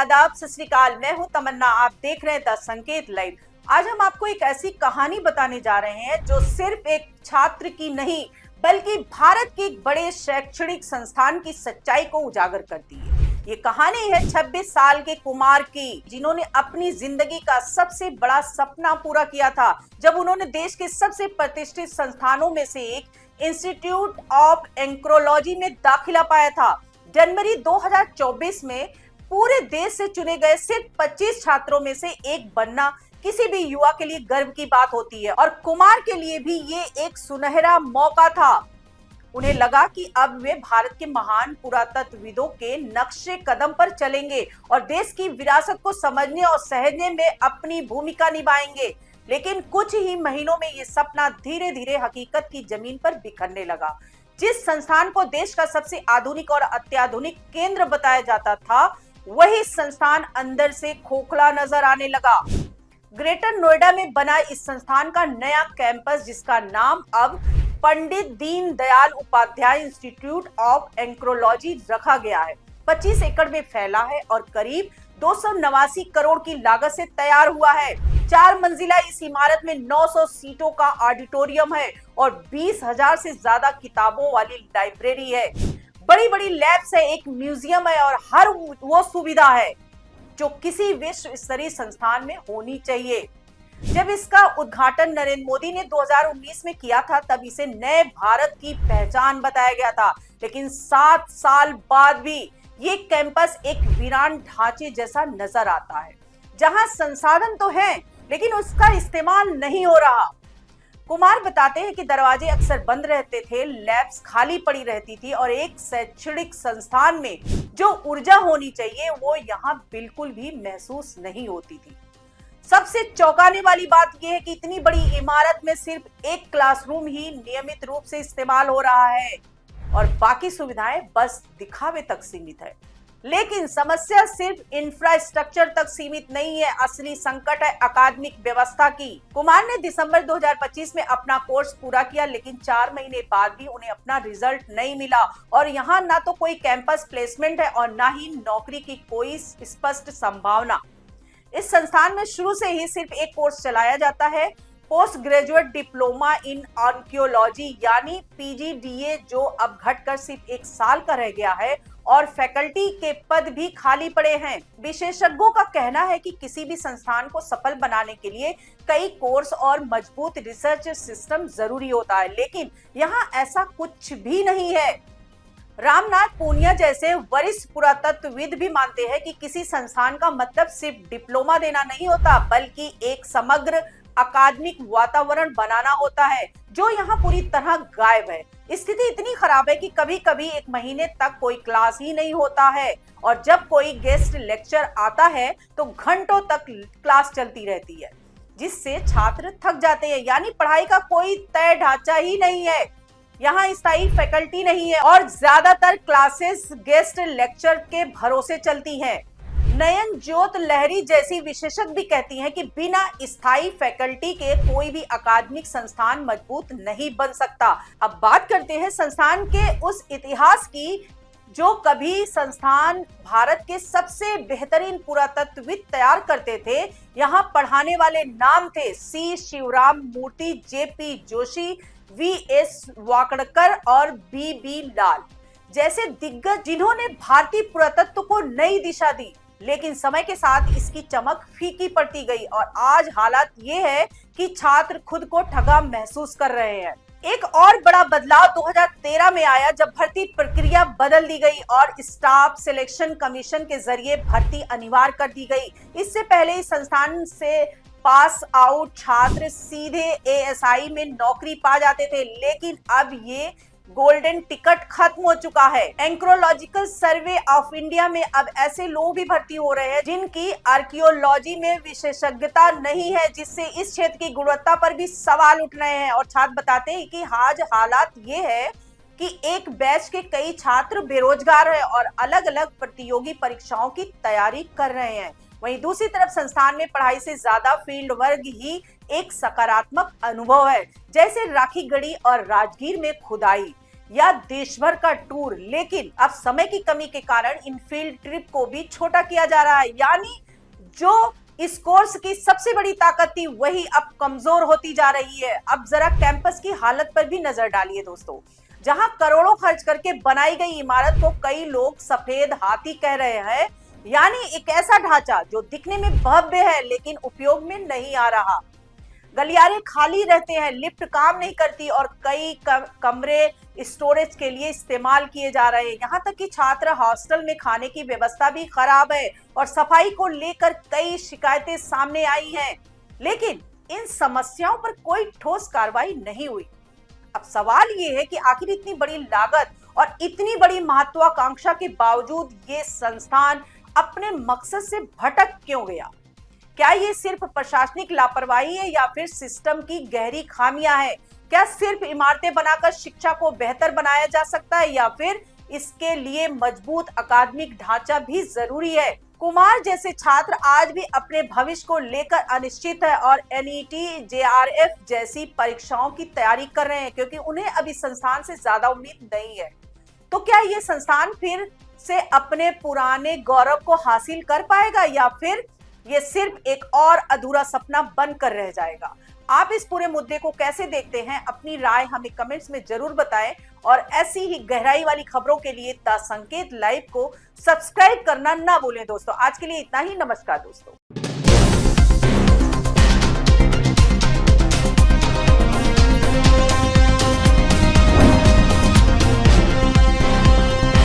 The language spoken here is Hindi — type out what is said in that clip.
आदाब, सत श्री अकाल। मैं हूं तमन्ना, आप देख रहे हैं द संकेत लाइव। आज हम आपको एक ऐसी कहानी बताने जा रहे हैं जो सिर्फ एक छात्र की नहीं बल्कि भारत के एक बड़े शैक्षणिक संस्थान की सच्चाई को उजागर करती है। ये कहानी है 26 साल के कुमार की, जिन्होंने अपनी जिंदगी का सबसे बड़ा सपना पूरा किया था जब उन्होंने देश के सबसे प्रतिष्ठित संस्थानों में से एक इंस्टीट्यूट ऑफ एंक्रोलॉजी में दाखिला पाया था। जनवरी 2024 में पूरे देश से चुने गए सिर्फ 25 छात्रों में से एक बनना किसी भी युवा के लिए गर्व की बात होती है और कुमार के लिए भी ये एक सुनहरा मौका था। उन्हें लगा कि अब वे भारत के महान पुरातत्वविदों के नक्शे कदम पर चलेंगे और देश की विरासत को समझने और सहेजने में अपनी भूमिका निभाएंगे। लेकिन कुछ ही महीनों में ये सपना धीरे धीरे हकीकत की जमीन पर बिखरने लगा। जिस संस्थान को देश का सबसे आधुनिक और अत्याधुनिक केंद्र बताया जाता था, वही संस्थान अंदर से खोखला नजर आने लगा। ग्रेटर नोएडा में बना इस संस्थान का नया कैंपस, जिसका नाम अब पंडित दीनदयाल उपाध्याय इंस्टीट्यूट ऑफ एंक्रोलॉजी रखा गया है, 25 एकड़ में फैला है और करीब 289 करोड़ की लागत से तैयार हुआ है। 4 मंजिला इस इमारत में 900 सीटों का ऑडिटोरियम है और 20,000 से ज्यादा किताबों वाली लाइब्रेरी है। बड़ी बड़ी लैब्स है, एक म्यूजियम है और हर वो सुविधा है जो किसी विश्व स्तरीय संस्थान में होनी चाहिए। जब इसका उद्घाटन नरेंद्र मोदी ने 2019 में किया था, तब इसे नए भारत की पहचान बताया गया था। लेकिन 7 साल बाद भी ये कैंपस एक वीरान ढांचे जैसा नजर आता है, जहां संसाधन तो हैं, लेकिन उसका इस्तेमाल नहीं हो रहा। कुमार बताते हैं कि दरवाजे अक्सर बंद रहते थे, लैब्स खाली पड़ी रहती थी और एक शैक्षणिक संस्थान में जो ऊर्जा होनी चाहिए वो यहाँ बिल्कुल भी महसूस नहीं होती थी। सबसे चौंकाने वाली बात यह है कि इतनी बड़ी इमारत में सिर्फ एक क्लासरूम ही नियमित रूप से इस्तेमाल हो रहा है और बाकी सुविधाएं बस दिखावे तक सीमित है। लेकिन समस्या सिर्फ इंफ्रास्ट्रक्चर तक सीमित नहीं है, असली संकट है अकादमिक व्यवस्था की। कुमार ने दिसंबर 2025 में अपना कोर्स पूरा किया, लेकिन 4 महीने बाद भी उन्हें अपना रिजल्ट नहीं मिला और यहाँ ना तो कोई कैंपस प्लेसमेंट है और ना ही नौकरी की कोई स्पष्ट संभावना। इस संस्थान में शुरू से ही सिर्फ एक कोर्स चलाया जाता है, post graduate diploma in archaeology यानी PGDA, जो अब घटकर सिर्फ 1 साल का रह गया है और फैकल्टी के पद भी खाली पड़े हैं। विशेषज्ञों का कहना है कि किसी भी संस्थान को सफल बनाने के लिए कई कोर्स और मजबूत रिसर्च सिस्टम जरूरी होता है, लेकिन यहाँ ऐसा कुछ भी नहीं है। रामनाथ पूनिया जैसे वरिष्ठ पुरातत्वविद भी मानते हैं कि किसी संस्थान का मतलब सिर्फ डिप्लोमा देना नहीं होता, बल्कि एक समग्र अकादमिक वातावरण बनाना होता है, जो यहाँ पूरी तरह गायब है। स्थिति इतनी खराब है कि कभी कभी 1 महीने तक कोई क्लास ही नहीं होता है और जब कोई गेस्ट लेक्चर आता है तो घंटों तक क्लास चलती रहती है, जिससे छात्र थक जाते हैं। यानी पढ़ाई का कोई तय ढांचा ही नहीं है, यहाँ स्थायी फैकल्टी नहीं है और ज्यादातर क्लासेस गेस्ट लेक्चर के भरोसे चलती हैं। नयन ज्योत लहरी जैसी विशेषज्ञ भी कहती हैं कि बिना स्थायी फैकल्टी के कोई भी अकादमिक संस्थान मजबूत नहीं बन सकता। अब बात करते हैं संस्थान के उस इतिहास की, जो कभी संस्थान भारत के सबसे बेहतरीन पुरातत्वविद तैयार करते थे। यहाँ पढ़ाने वाले नाम थे C शिवराम मूर्ति, JP जोशी, VS वाकड़कर और BB लाल जैसे दिग्गज, जिन्होंने भारतीय पुरातत्व को नई दिशा दी। लेकिन समय के साथ इसकी चमक फीकी पड़ती गई और आज हालात ये है कि छात्र खुद को ठगा महसूस कर रहे हैं। एक और बड़ा बदलाव 2013 में आया, जब भर्ती प्रक्रिया बदल दी गई और स्टाफ सिलेक्शन कमीशन के जरिए भर्ती अनिवार्य कर दी गई। इससे पहले इस संस्थान से पास आउट छात्र सीधे ASI में नौकरी पा जाते थे, लेकिन अब ये गोल्डन टिकट खत्म हो चुका है। एंक्रोलॉजिकल सर्वे ऑफ इंडिया में अब ऐसे लोग भी भर्ती हो रहे हैं जिनकी आर्कियोलॉजी में विशेषज्ञता नहीं है, जिससे इस क्षेत्र की गुणवत्ता पर भी सवाल उठ रहे हैं। और छात्र बताते हैं कि आज हालात ये है कि एक बैच के कई छात्र बेरोजगार हैं और अलग अलग प्रतियोगी परीक्षाओं की तैयारी कर रहे हैं। वहीं दूसरी तरफ संस्थान में पढ़ाई से ज्यादा फील्ड वर्क ही एक सकारात्मक अनुभव है, जैसे राखीगढ़ी और राजगीर में खुदाई। या देश भर का टूर, लेकिन अब समय की कमी के कारण इन फील्ड ट्रिप को भी छोटा किया जा रहा है। यानी जो इस कोर्स की सबसे बड़ी ताकत थी वही अब कमजोर होती जा रही है। अब जरा कैंपस की हालत पर भी नजर डालिए दोस्तों, जहां करोड़ों खर्च करके बनाई गई इमारत को कई लोग सफेद हाथी कह रहे हैं। यानी एक ऐसा ढांचा जो दिखने में भव्य है लेकिन उपयोग में नहीं आ रहा। गलियारे खाली रहते हैं, लिफ्ट काम नहीं करती और कई कमरे स्टोरेज के लिए इस्तेमाल किए जा रहे हैं। यहाँ तक कि छात्र हॉस्टल में खाने की व्यवस्था भी खराब है और सफाई को लेकर कई शिकायतें सामने आई हैं। लेकिन इन समस्याओं पर कोई ठोस कार्रवाई नहीं हुई। अब सवाल ये है कि आखिर इतनी बड़ी लागत और इतनी बड़ी महत्वाकांक्षा के बावजूद ये संस्थान अपने मकसद से भटक क्यों गया? क्या ये सिर्फ प्रशासनिक लापरवाही है या फिर सिस्टम की गहरी खामियां हैं? क्या सिर्फ इमारतें बनाकर शिक्षा को बेहतर बनाया जा सकता है या फिर इसके लिए मजबूत अकादमिक ढांचा भी जरूरी है? कुमार जैसे छात्र आज भी अपने भविष्य को लेकर अनिश्चित है और एनईटी, जेआरएफ जैसी परीक्षाओं की तैयारी कर रहे हैं क्योंकि उन्हें अभी संस्थान से ज्यादा उम्मीद नहीं है। तो क्या ये संस्थान फिर से अपने पुराने गौरव को हासिल कर पाएगा या फिर ये सिर्फ एक और अधूरा सपना बनकर रह जाएगा? आप इस पूरे मुद्दे को कैसे देखते हैं? अपनी राय हमें कमेंट्स में जरूर बताएं और ऐसी ही गहराई वाली खबरों के लिए द संकेत लाइव को सब्सक्राइब करना ना भूलें दोस्तों। आज के लिए इतना ही। नमस्कार दोस्तों।